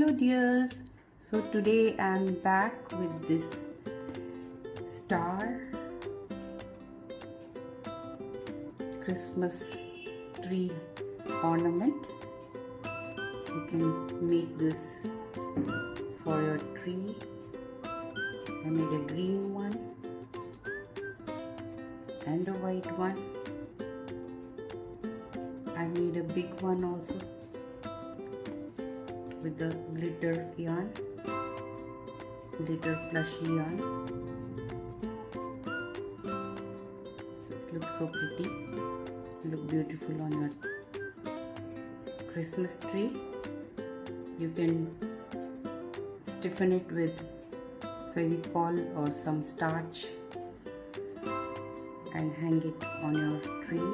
Hello dears, so today I am back with this star Christmas tree ornament. You can make this for your tree. I made a green one and a white one. I made a big one also with the glitter yarn, glitter plushy yarn. So it looks so pretty, look beautiful on your Christmas tree. You can stiffen it with Fevicol or some starch and hang it on your tree.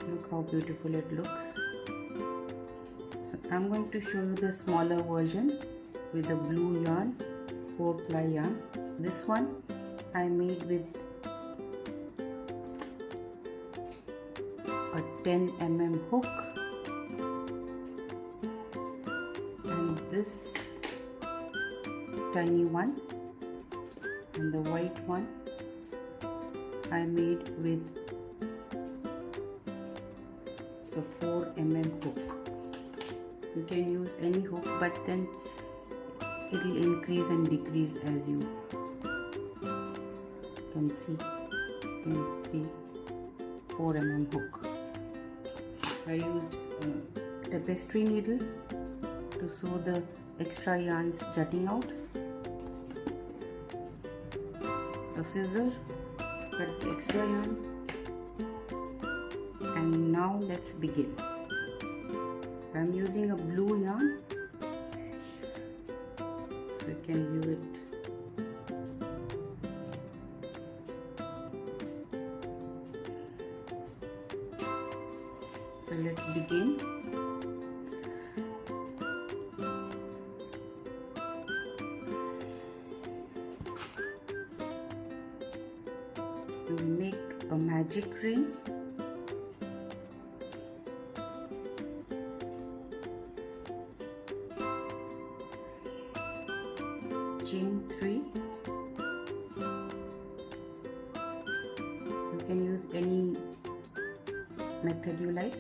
Look how beautiful it looks. So I'm going to show you the smaller version with the blue yarn, 4-ply yarn. This one I made with a 10 mm hook, and this tiny one, and the white one I made with the 4 mm hook. You can use any hook, but then it will increase and decrease as you can see. You can see 4 mm hook. I used a tapestry needle to sew the extra yarns jutting out, a scissor to cut the extra yarn, and now let's begin. So I'm using a blue yarn, so you can view it. So let's begin. We make a magic ring. Chain 3. You can use any method you like.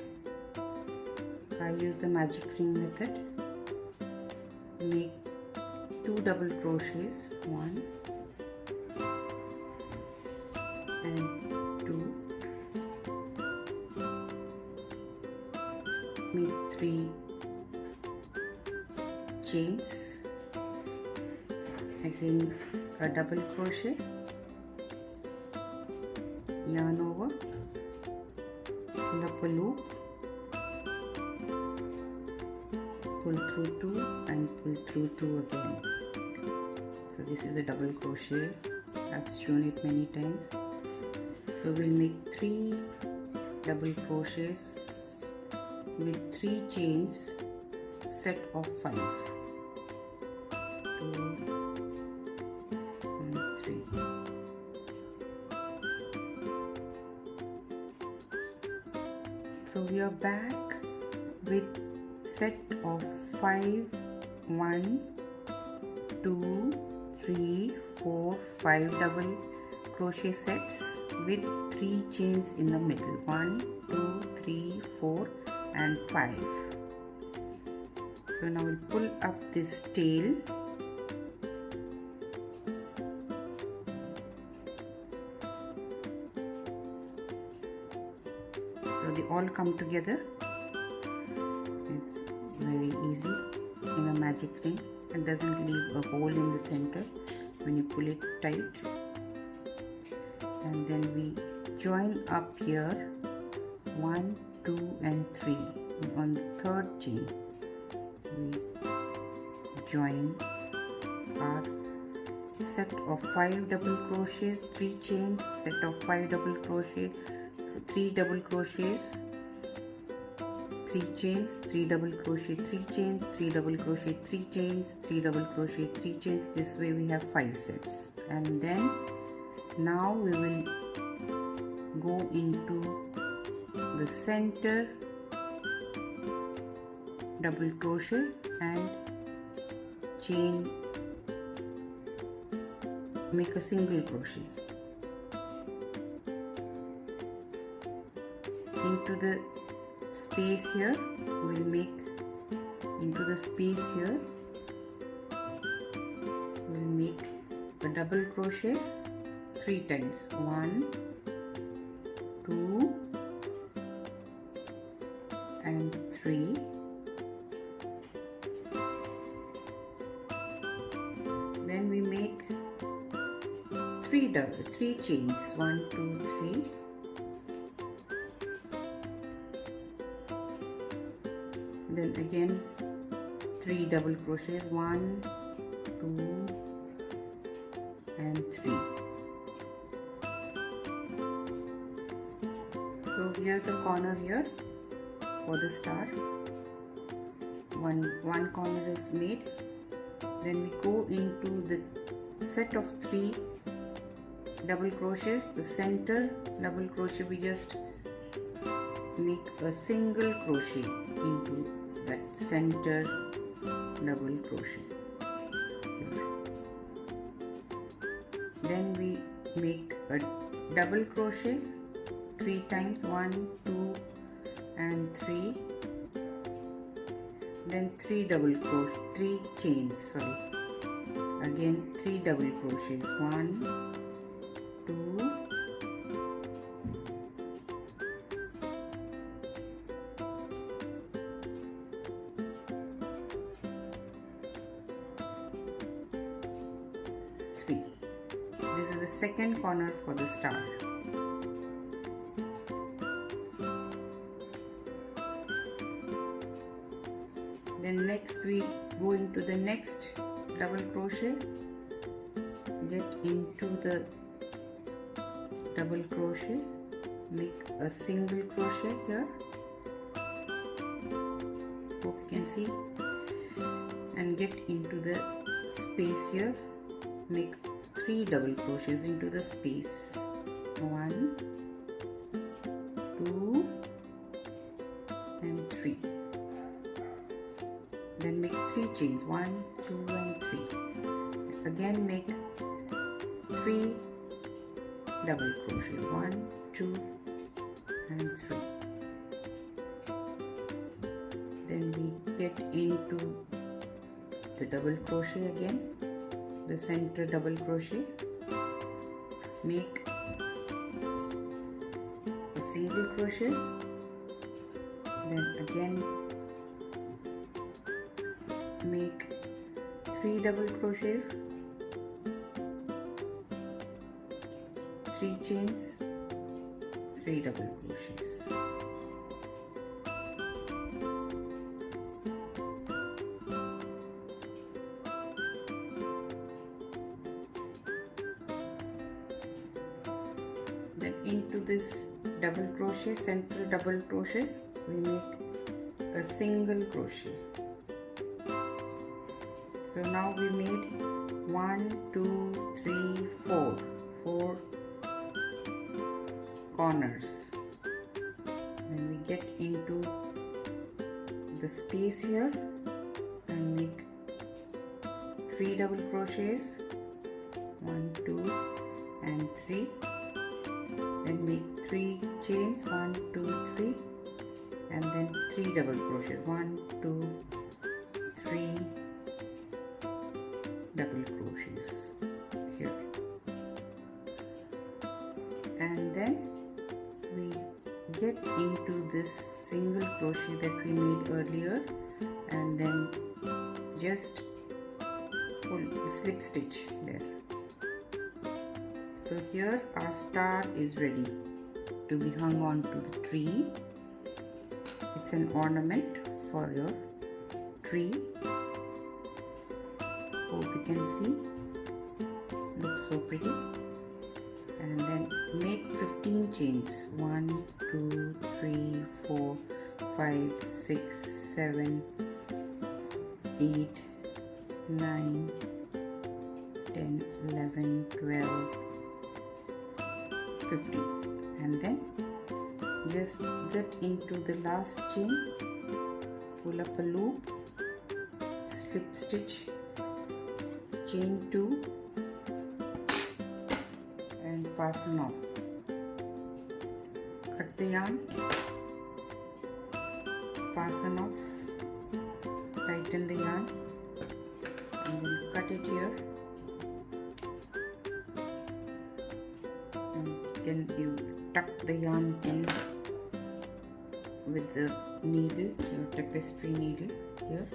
I use the magic ring method. Make 2 double crochets, 1 and 2. Make 3 chains. Again a double crochet, yarn over, pull up a loop, pull through 2 and pull through 2 again. So this is the double crochet. I've shown it many times. So we'll make 3 double crochets with 3 chains, set of 5. 2 and 3. So we are back with set of 5, 1, 2, 3, 4, 5 double crochet sets with 3 chains in the middle. 1, 2, 3, 4 and 5. So now we'll pull up this tail. So they all come together. It's very easy in a magic ring. It doesn't leave a hole in the center when you pull it tight. And then we join up here 1, 2 and 3. And on the 3rd chain we join our set of 5 double crochets, 3 chains, set of 5 double crochet, 3 double crochets, 3 chains, 3 double crochet, 3 chains, 3 double crochet, 3 chains, 3 double crochet, 3 chains. This way we have 5 sets. And then now we will go into the center double crochet and chain, make a single crochet into the space here. We'll make into the space here, we'll make a double crochet 3 times. 1, 2 and 3. Then we make 3 chains. 1, 2, 3. Then again 3 double crochets. 1, 2 and 3. So here's a corner here for the star. One corner is made. Then we go into the set of 3 double crochets. The center double crochet, we just make a single crochet into that center double crochet here. Then we make a double crochet 3 times. 1, 2 and 3. Then 3 chains, again 3 double crochets. 1, 2 3. This is the second corner for the star. Then next we go into the next double crochet, get into the double crochet, make a single crochet here, hope you can see, and get into the space here, make 3 double crochets into the space. 1, 2 and 3. Then make 3 chains. 1, 2 and 3. Again make 3 double crochet. 1, 2 and 3. Then we get into the double crochet again, the center double crochet, make a single crochet, then again make 3 double crochets, 3 chains, 3 double crochets. Then into this double crochet, central double crochet, we make a single crochet. So now we made 1, 2, 3, 4 corners. Then we get into the space here and make 3 double crochets, 1, 2 and 3. Then make 3 chains, 1, 2, 3, and then 3 double crochets, 1, 2, 3 double crochets here, and then we get into this single crochet that we made earlier, and then just slip stitch there. So here our star is ready to be hung on to the tree. It's an ornament for your tree. Hope you can see, looks so pretty. And then make 15 chains. 1, 2, 3, 4, 5, 6, 7, 8, 9, 10, 11, 12, 15. And then just get into the last chain pull up a loop, slip stitch, chain 2 and fasten off. Cut the yarn, fasten off, tighten the yarn and then cut it here, and then you tuck the yarn in with the needle, your tapestry needle here.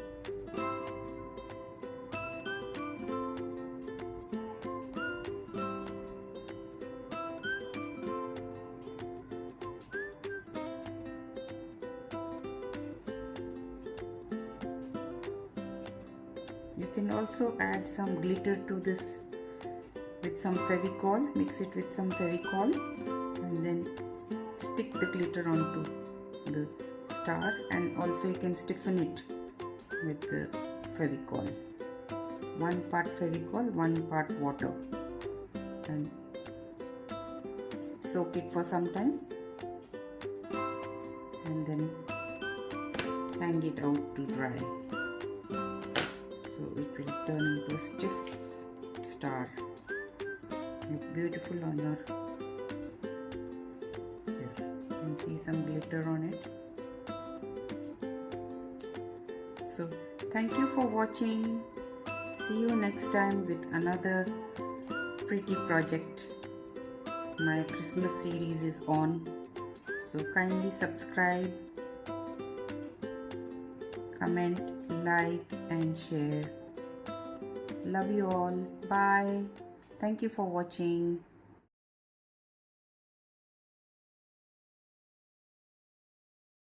You can also add some glitter to this with some Fevicol, mix it with some Fevicol and then stick the glitter onto the star, and also you can stiffen it with the Fevicol. 1 part Fevicol, 1 part water, and soak it for some time and then hang it out to dry. So it will turn into a stiff star. Look beautiful on your, here you can see some glitter on it. So thank you for watching. See you next time with another pretty project. My Christmas series is on, so kindly subscribe, comment, like and share. Love you all. Bye. Thank you for watching.